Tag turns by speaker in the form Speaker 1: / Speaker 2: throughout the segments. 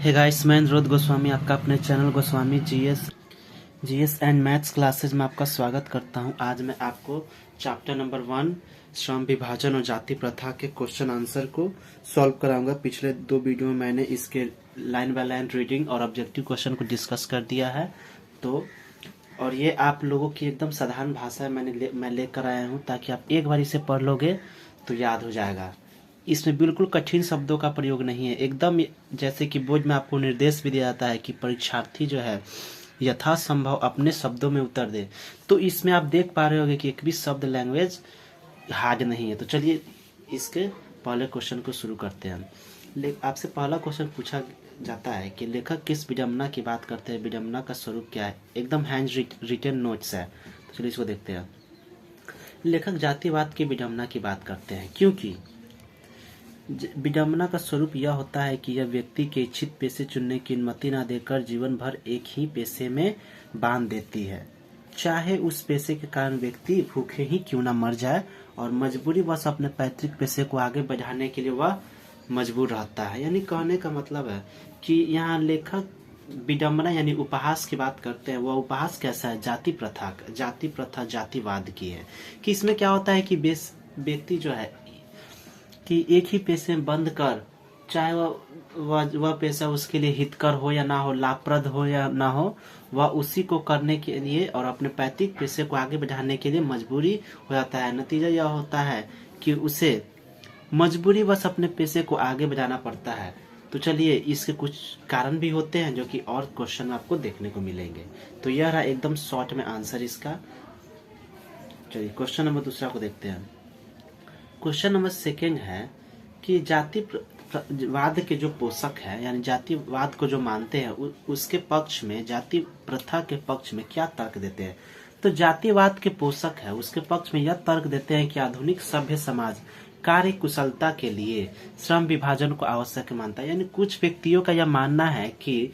Speaker 1: Hey guys, मैं अनुरोध गोस्वामी आपका अपने channel Goswami GS and maths classes में आपका स्वागत करता हूं। आज मैं आपको चैप्टर नंबर 1 श्रम विभाजन और जाति प्रथा के क्वेश्चन आंसर को सॉल्व कराऊंगा। पिछले 2 वीडियो में मैंने इसके लाइन बाय लाइन रीडिंग और ऑब्जेक्टिव क्वेश्चन को डिस्कस कर दिया है। तो और ये आप लोगों की एकदम साधारण भाषा मैं लेकर आया हूँ, ताकि आप एक बार इसे पढ़ लोगे तो याद हो जाएगा। इसमें बिल्कुल कठिन शब्दों का प्रयोग नहीं है, एकदम जैसे कि बोर्ड में आपको निर्देश भी दिया जाता है कि परीक्षार्थी जो है यथासंभव अपने शब्दों में उत्तर दे। तो इसमें आप देख पा रहे होंगे कि एक भी शब्द लैंग्वेज हार्ड नहीं है। तो चलिए इसके पहले क्वेश्चन को शुरू करते हैं। आपसे पहला क्वेश्चन पूछा जाता है कि लेखक किस विडंबना की बात करते हैं, विडंबना का स्वरूप क्या है। एकदम हैंड रिटन नोट्स है। तो चलिए इसको देखते हैं। लेखक जातिवाद की विडंबना की बात करते हैं, क्योंकि विडंबना का स्वरूप यह होता है कि यह व्यक्ति के इच्छित पेशे चुनने की अनुमति न देकर जीवन भर एक ही पेशे में बांध देती है, चाहे उस पेशे के कारण व्यक्ति भूखे ही क्यों न मर जाए, और मजबूरी बस अपने पैतृक पेशे को आगे बढ़ाने के लिए वह मजबूर रहता है। यानी कहने का मतलब है कि यहाँ लेखक विडंबना यानी उपहास की बात करते हैं। वह उपहास कैसा है? जाति प्रथा जातिवाद की है। कि इसमें क्या होता है कि व्यक्ति जो है कि एक ही पेशे में बंद कर, चाहे वह पेशा उसके लिए हितकर हो या ना हो, लाभप्रद हो या ना हो, वह उसी को करने के लिए और अपने पैतृक पेशे को आगे बढ़ाने के लिए मजबूरी हो जाता है। नतीजा यह होता है कि उसे मजबूरी बस अपने पेशे को आगे बढ़ाना पड़ता है। तो चलिए इसके कुछ कारण भी होते हैं जो कि और क्वेश्चन में आपको देखने को मिलेंगे। तो यह रहा एकदम शॉर्ट में आंसर इसका। चलिए क्वेश्चन नंबर दूसरा को देखते हैं। क्वेश्चन नंबर 2 है कि जातिवाद के जो पोषक है, यानी जातिवाद को जो मानते हैं, उसके पक्ष में, जाति प्रथा के पक्ष में क्या तर्क देते हैं। तो जातिवाद के पोषक है, उसके पक्ष में यह तर्क देते हैं कि आधुनिक सभ्य समाज कार्य कुशलता के लिए श्रम विभाजन को आवश्यक मानता है। यानी कुछ व्यक्तियों का यह मानना है कि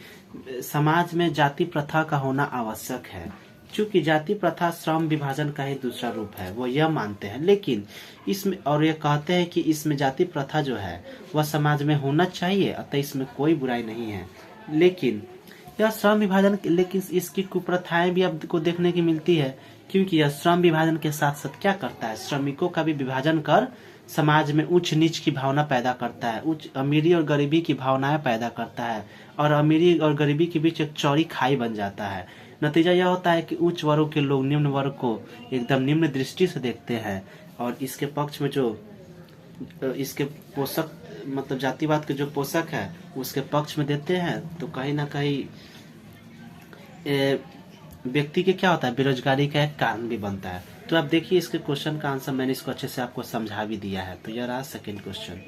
Speaker 1: समाज में जाति प्रथा का होना आवश्यक है, क्योंकि जाति प्रथा श्रम विभाजन का ही दूसरा रूप है, वो यह मानते हैं। लेकिन इसमें और ये कहते हैं कि इसमें जाति प्रथा जो है वह समाज में होना चाहिए, अतः इसमें कोई बुराई नहीं है। लेकिन यह श्रम विभाजन, लेकिन इसकी कुप्रथाएं भी आपको देखने की मिलती है, क्योंकि यह श्रम विभाजन के साथ साथ क्या करता है, श्रमिकों का भी विभाजन कर समाज में उच्च नीच की भावना पैदा करता है, उच्च अमीरी और गरीबी की भावनाएं पैदा करता है, और अमीरी और गरीबी के बीच एक चौड़ी खाई बन जाता है। नतीजा यह होता है कि उच्च वर्ग के लोग निम्न वर्ग को एकदम निम्न दृष्टि से देखते हैं, और इसके पक्ष में जो इसके पोषक मतलब जातिवाद के जो पोषक है उसके पक्ष में देते हैं। तो कहीं ना कहीं व्यक्ति के क्या होता है, बेरोजगारी का एक कारण भी बनता है। तो आप देखिए इसके क्वेश्चन का आंसर मैंने इसको अच्छे से आपको समझा भी दिया है। तो यह रहा सेकेंड क्वेश्चन।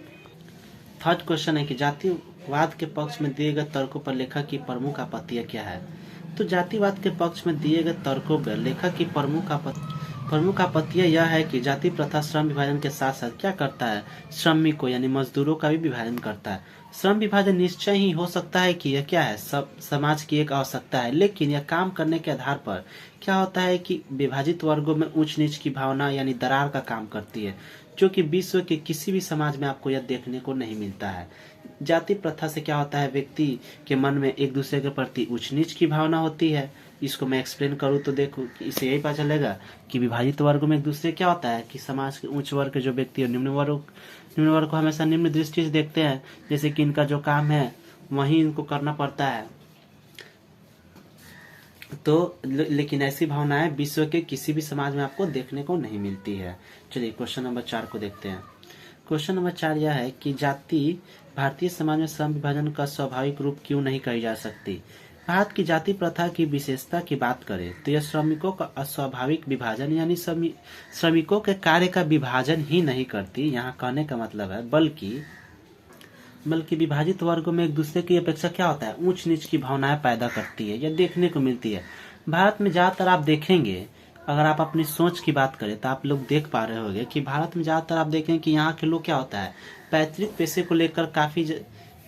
Speaker 1: थर्ड क्वेश्चन है कि जातिवाद के पक्ष में दिए गए तर्कों पर लेखक की प्रमुख आपत्तियां क्या है। तो जातिवाद के पक्ष में दिए गए तर्कों पर लेखक की प्रमुख आपत्तियां यह है कि जाति प्रथा श्रम विभाजन के साथ साथ क्या करता है, श्रमिकों यानी मजदूरों का भी विभाजन करता है। श्रम विभाजन निश्चय ही हो सकता है कि यह क्या है, सब समाज की एक आवश्यकता है, लेकिन यह काम करने के आधार पर क्या होता है कि विभाजित वर्गों में उच्च नीच की भावना यानी दरार का काम करती है, जो कि विश्व के किसी भी समाज में आपको यह देखने को नहीं मिलता है। जाति प्रथा से क्या होता है, व्यक्ति के मन में एक दूसरे के प्रति उच्च नीच की भावना होती है। इसको मैं एक्सप्लेन करूँ तो देखो इससे यही पता चलेगा कि विभाजित वर्गों में एक दूसरे क्या होता है कि समाज के उच्च वर्ग के जो व्यक्ति और निम्न वर्ग को हमेशा निम्न दृष्टि से देखते हैं, जैसे कि इनका जो काम है वही इनको करना पड़ता है। तो लेकिन ऐसी भावनाएं विश्व के किसी भी समाज में आपको देखने को नहीं मिलती है। चलिए क्वेश्चन नंबर 4 को देखते हैं। क्वेश्चन नंबर 4 यह है कि जाति भारतीय समाज में श्रम विभाजन का स्वाभाविक रूप क्यों नहीं कही जा सकती। भारत की जाति प्रथा की विशेषता की बात करें तो यह श्रमिकों का अस्वाभाविक विभाजन यानी श्रमिकों के कार्य का विभाजन ही नहीं करती। यहाँ कहने का मतलब है बल्कि विभाजित वर्गों में एक दूसरे की अपेक्षा क्या होता है, ऊंच नीच की भावनाएं पैदा करती है। यह देखने को मिलती है भारत में। ज्यादातर आप देखेंगे, अगर आप अपनी सोच की बात करें तो आप लोग देख पा रहे होंगे कि भारत में ज्यादातर आप देखें कि यहाँ के लोग क्या होता है, पैतृक पेशे को लेकर काफी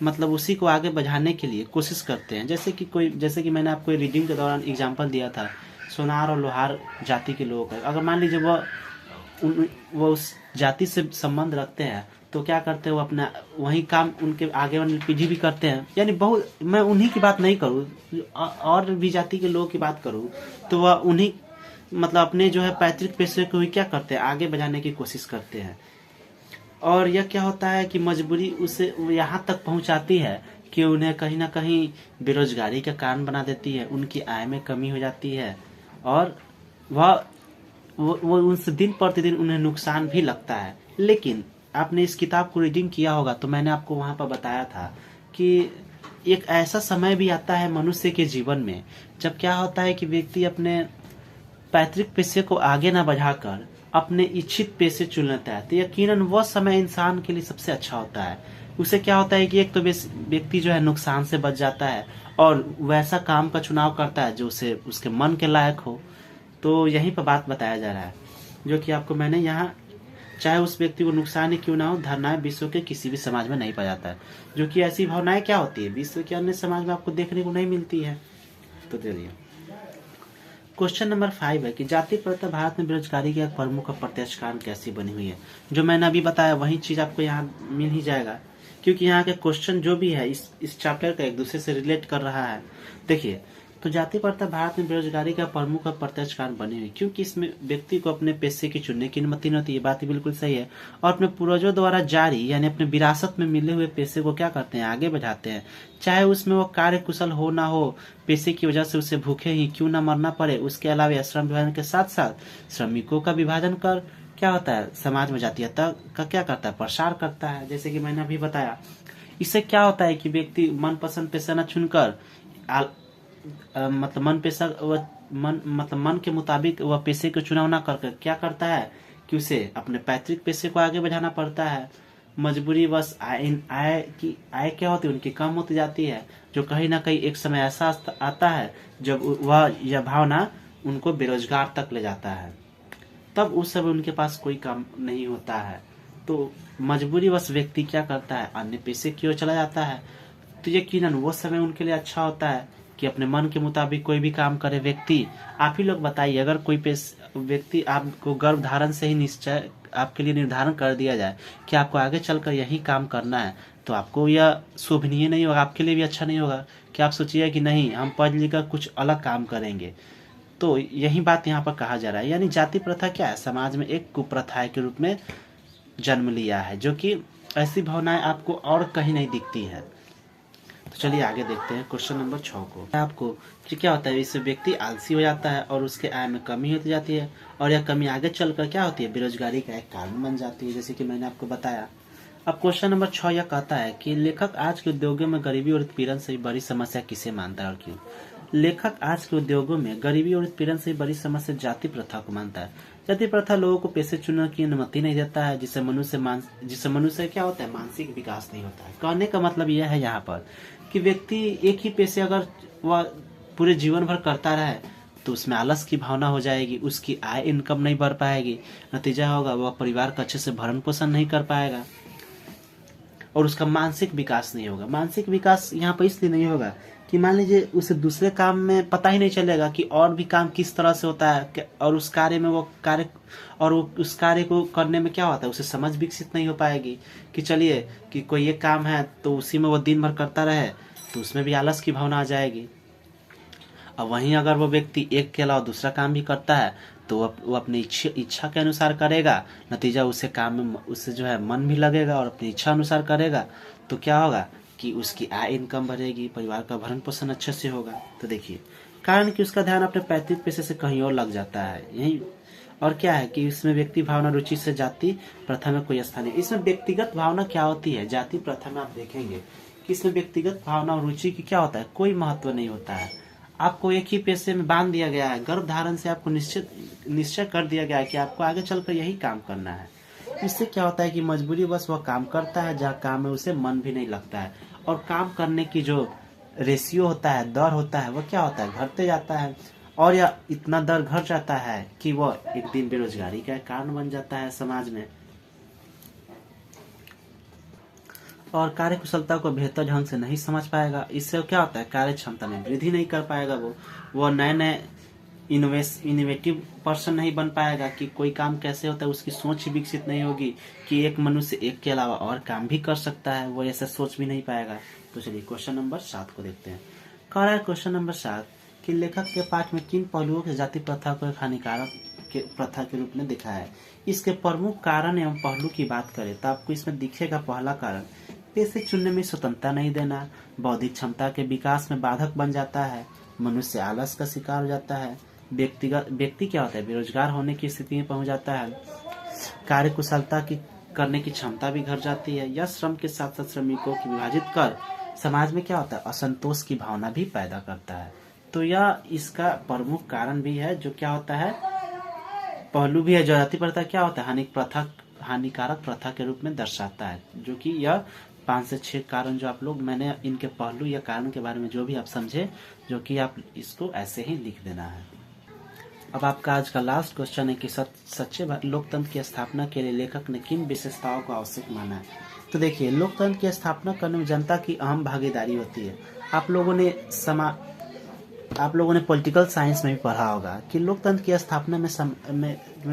Speaker 1: मतलब उसी को आगे बढ़ाने के लिए कोशिश करते हैं। जैसे कि मैंने आपको रीडिंग के दौरान एग्जांपल दिया था सोनार और लोहार जाति के लोगों का। अगर मान लीजिए वो उस जाति से संबंध रखते हैं तो क्या करते हैं वो अपना वही काम उनके आगे वाली पीढ़ी भी करते हैं। यानी बहुत, मैं उन्हीं की बात नहीं करूँ, और भी जाति के लोगों की बात करूँ तो वह उन्हीं मतलब अपने जो है पैतृक पेशे को ही क्या करते हैं, आगे बढ़ाने की कोशिश करते हैं। और यह क्या होता है कि मजबूरी उसे यहाँ तक पहुँचाती है कि उन्हें कहीं ना कहीं बेरोजगारी का कारण बना देती है, उनकी आय में कमी हो जाती है, और वह वो उनसे दिन प्रतिदिन उन्हें नुकसान भी लगता है। लेकिन आपने इस किताब को रीडिंग किया होगा तो मैंने आपको वहाँ पर बताया था कि एक ऐसा समय भी आता है मनुष्य के जीवन में जब क्या होता है कि व्यक्ति अपने पैतृक पेशे को आगे ना बढ़ाकर अपने इच्छित पेशे चुन लेता है, तो यकीनन वह समय इंसान के लिए सबसे अच्छा होता है। उसे क्या होता है कि एक तो व्यक्ति जो है नुकसान से बच जाता है और वैसा काम का चुनाव करता है जो उसे उसके मन के लायक हो। तो यहीं पर बात बताया जा रहा है जो कि आपको मैंने यहाँ, चाहे उस व्यक्ति को नुकसान ही क्यों ना हो, धारणाएं विश्व के किसी भी समाज में नहीं पाया जाता है, जो कि ऐसी भावनाएं क्या होती है विश्व के अन्य समाज में आपको देखने को नहीं मिलती है। तो चलिए क्वेश्चन नंबर 5 है कि जाति प्रथा भारत में बेरोजगारी के एक प्रमुख और प्रत्यक्ष कारण कैसी बनी हुई है। जो मैंने अभी बताया वही चीज आपको यहाँ मिल ही जाएगा, क्योंकि यहाँ के क्वेश्चन जो भी है इस चैप्टर का एक दूसरे से रिलेट कर रहा है। देखिए, तो जाति प्रथा भारत में बेरोजगारी का प्रमुख और प्रत्यक्ष कारण बनी हुई, क्योंकि इसमें व्यक्ति को अपने पेशे की चुनने की अनुमति नहीं होती। ये बात बिल्कुल सही है। और अपने पूर्वजों द्वारा जारी यानी अपने विरासत में मिले हुए पेशे को क्या करते हैं, आगे बढ़ाते हैं, चाहे उसमें वो कार्य कुशल हो ना हो, पेशे की वजह से उसे भूखे ही क्यों ना मरना पड़े। उसके अलावा श्रम विभाजन के साथ साथ श्रमिकों का विभाजन कर क्या होता है, समाज में जातीयता का क्या करता है, प्रसार करता है। जैसे कि मैंने अभी बताया, इससे क्या होता है कि व्यक्ति मनपसंद पेशा न चुनकर मतलब मन के मुताबिक वह पेशे को चुनाव ना करके क्या करता है कि उसे अपने पैतृक पेशे को आगे बढ़ाना पड़ता है। मजबूरी बस आय क्या होती है उनकी कम होती जाती है, जो कहीं ना कहीं एक समय ऐसा आता है जब वह यह भावना उनको बेरोजगार तक ले जाता है। तब उस समय उनके पास कोई काम नहीं होता है, तो मजबूरी बस व्यक्ति क्या करता है, अन्य पेशे की ओर चला जाता है। तो यकीनन वो समय उनके लिए अच्छा होता है कि अपने मन के मुताबिक कोई भी काम करे व्यक्ति। आप ही लोग बताइए, अगर कोई व्यक्ति आपको गर्भधारण से ही निश्चय आपके लिए निर्धारण कर दिया जाए कि आपको आगे चलकर यही काम करना है, तो आपको यह शोभनीय नहीं होगा, आपके लिए भी अच्छा नहीं होगा कि आप सोचिए कि नहीं हम पढ़ लिख कर कुछ अलग काम करेंगे। तो यही बात यहाँ पर कहा जा रहा है। यानी जाति प्रथा क्या है, समाज में एक कुप्रथा के रूप में जन्म लिया है, जो कि ऐसी भावनाएं आपको और कहीं नहीं दिखती है। तो चलिए आगे देखते हैं क्वेश्चन नंबर 6 को। आपको कि क्या होता है, इससे व्यक्ति आलसी हो जाता है और उसके आय में कमी होती जाती है, और यह कमी आगे चलकर क्या होती है, बेरोजगारी का एक कारण बन जाती है, जैसे कि मैंने आपको बताया। अब क्वेश्चन नंबर 6 यह कहता है कि लेखक आज के उद्योगों में गरीबी और उत्पीड़न से बड़ी समस्या किसे मानता है और क्यों। लेखक आज के उद्योगों में गरीबी और उत्पीड़न से बड़ी समस्या जाति प्रथा को मानता है। जाति प्रथा लोगों को पेशे चुनने की अनुमति नहीं देता है, जिससे मनुष्य क्या होता है, मानसिक विकास नहीं होता है। कहने का मतलब यह है यहाँ पर कि व्यक्ति एक ही पेशे अगर वह पूरे जीवन भर करता रहे तो उसमें आलस की भावना हो जाएगी, उसकी आय इनकम नहीं बढ़ पाएगी, नतीजा होगा वह परिवार का अच्छे से भरण पोषण नहीं कर पाएगा और उसका मानसिक विकास नहीं होगा। मानसिक विकास यहाँ पर इसलिए नहीं होगा कि मान लीजिए उसे दूसरे काम में पता ही नहीं चलेगा कि और भी काम किस तरह से होता है, और उस कार्य में उस कार्य को करने में क्या होता है, उसे समझ विकसित नहीं हो पाएगी कि चलिए कि कोई एक काम है तो उसी में वो दिन भर करता रहे, तो उसमें भी आलस की भावना आ जाएगी। अब वहीं अगर वो व्यक्ति एक के अलावा दूसरा काम भी करता है तो वो अपनी इच्छा के अनुसार करेगा, नतीजा उसे काम में उससे जो है मन भी लगेगा और अपनी इच्छा अनुसार करेगा, तो क्या होगा कि उसकी आय इनकम बढ़ेगी, परिवार का भरण पोषण अच्छे से होगा। तो देखिए कारण कि उसका ध्यान अपने पैतृक पेशे से कहीं और लग जाता है यही। और क्या है कि इसमें व्यक्ति भावना रुचि से जाति प्रथा में कोई स्थान नहीं। इसमें व्यक्तिगत भावना क्या होती है, जाति प्रथा में आप देखेंगे कि इसमें व्यक्तिगत भावना और रुचि की क्या होता है, कोई महत्व नहीं होता है। आपको एक ही पेशे में बांध दिया गया है, गर्भधारण से आपको निश्चय कर दिया गया है कि आपको आगे चलकर यही काम करना है। इससे क्या होता है कि मजबूरी बस वह काम करता है जहाँ काम में उसे मन भी नहीं लगता है, और काम करने की जो रेशियो होता है, दर होता है, वह क्या होता है, घटते जाता है, और यह इतना दर घट जाता है कि वह एक दिन बेरोजगारी का कारण बन जाता है समाज में, और कार्य कुशलता को बेहतर ढंग से नहीं समझ पाएगा। इससे क्या होता है, कार्य क्षमता में वृद्धि नहीं कर पाएगा। वो नए नए इनोवेटिव पर्सन नहीं बन पाएगा कि कोई काम कैसे होता है, उसकी सोच ही विकसित नहीं होगी कि एक मनुष्य एक के अलावा और काम भी कर सकता है, वो ऐसा सोच भी नहीं पाएगा। तो चलिए क्वेश्चन नंबर 7 को देखते हैं। कह रहा है क्वेश्चन नंबर 7 कि लेखक के पाठ में किन पहलुओं के जाति प्रथा को एक हानिकारक के प्रथा के रूप में दिखाया है। इसके प्रमुख कारण एवं पहलू की बात करें तो आपको इसमें दिखेगा पहला कारण, पेशे चुनने में स्वतंत्रता नहीं देना, बौद्धिक क्षमता के विकास में बाधक बन जाता है, मनुष्य आलस का शिकार हो जाता है, व्यक्ति क्या होता है, बेरोजगार होने की स्थिति में पहुंच जाता है, कार्य कुशलता की करने की क्षमता भी घट जाती है, या श्रम के साथ साथ श्रमिकों की विभाजित कर समाज में क्या होता है, असंतोष की भावना भी पैदा करता है। तो यह इसका प्रमुख कारण भी है, जो क्या होता है, पहलू भी है, जो जाति प्रथा क्या होता है, हानिकारक प्रथा के रूप में दर्शाता है। जो कि यह 5 से 6 कारण जो आप लोग, मैंने इनके पहलू या कारण के बारे में जो भी आप समझे, जो कि आप इसको ऐसे ही लिख देना है। अब आपका आज का लास्ट क्वेश्चन है कि सच्चे लोकतंत्र की स्थापना के लिए लेखक ने किन विशेषताओं को आवश्यक माना है। तो देखिए, लोकतंत्र की स्थापना करने में जनता की अहम भागीदारी होती है। आप लोगों ने पॉलिटिकल साइंस में भी पढ़ा होगा कि लोकतंत्र की स्थापना में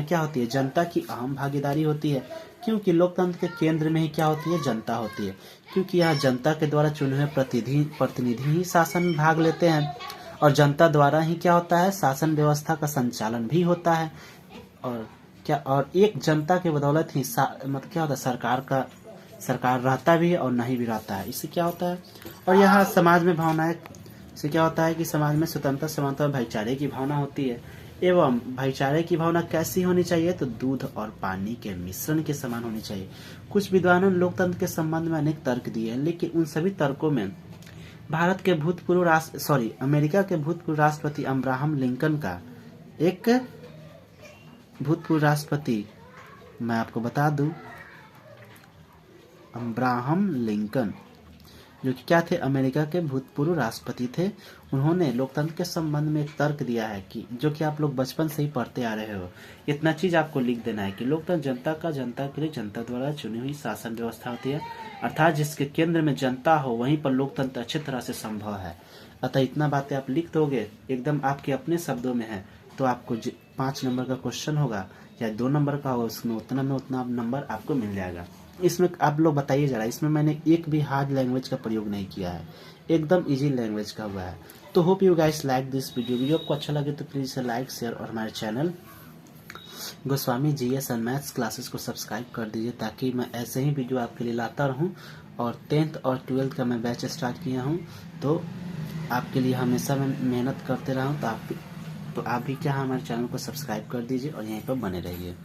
Speaker 1: क्या होती है, जनता की अहम भागीदारी होती है। क्योंकि लोकतंत्र के केंद्र में ही क्या होती है, जनता होती है। क्योंकि यहाँ जनता के द्वारा चुने हुए प्रतिनिधि ही शासन में भाग लेते हैं, और जनता द्वारा ही क्या होता है, शासन व्यवस्था का संचालन भी होता है। और एक जनता के बदौलत ही मतलब क्या होता है, सरकार रहता भी है और नहीं भी रहता है। इससे क्या होता है, और यहाँ समाज में भावनाएं, इससे क्या होता है कि समाज में स्वतंत्रता, समानता और भाईचारे की भावना होती है। एवं भाईचारे की भावना कैसी होनी चाहिए, तो दूध और पानी के मिश्रण के समान होनी चाहिए। कुछ विद्वानों ने लोकतंत्र के संबंध में अनेक तर्क दिए हैं, लेकिन उन सभी तर्कों में अमेरिका के भूतपूर्व राष्ट्रपति अब्राहम लिंकन का एक भूतपूर्व राष्ट्रपति, मैं आपको बता दूं, अब्राहम लिंकन जो कि क्या थे, अमेरिका के भूतपूर्व राष्ट्रपति थे। उन्होंने लोकतंत्र के संबंध में एक तर्क दिया है कि जो कि आप लोग बचपन से ही पढ़ते आ रहे हो। इतना चीज आपको लिख देना है कि लोकतंत्र जनता के लिए जनता द्वारा चुनी हुई शासन व्यवस्था होती है, अर्थात जिसके केंद्र में जनता हो वहीं पर लोकतंत्र अच्छी तरह से संभव है। अतः इतना बातें आप लिख दोगे, एकदम आपके अपने शब्दों में है, तो आपको 5 नंबर का क्वेश्चन होगा या 2 नंबर का होगा, उसमें उतना नंबर आपको मिल जाएगा। इसमें आप लोग बताइए जरा, इसमें मैंने एक भी हार्ड लैंग्वेज का प्रयोग नहीं किया है, एकदम इजी लैंग्वेज का हुआ है। तो hope you guys like this video आपको अच्छा लगे तो प्लीज लाइक, शेयर और हमारे channel Goswami GS and maths classes को सब्सक्राइब कर दीजिए, ताकि मैं ऐसे ही वीडियो आपके लिए लाता रहूं। और 10th और 12th का मैं बैच स्टार्ट किया हूं, तो आपके लिए हमेशा मैं मेहनत करते रहा हूं। तो आप भी क्या हमारे चैनल को सब्सक्राइब कर दीजिए और यहीं पर बने रहिए।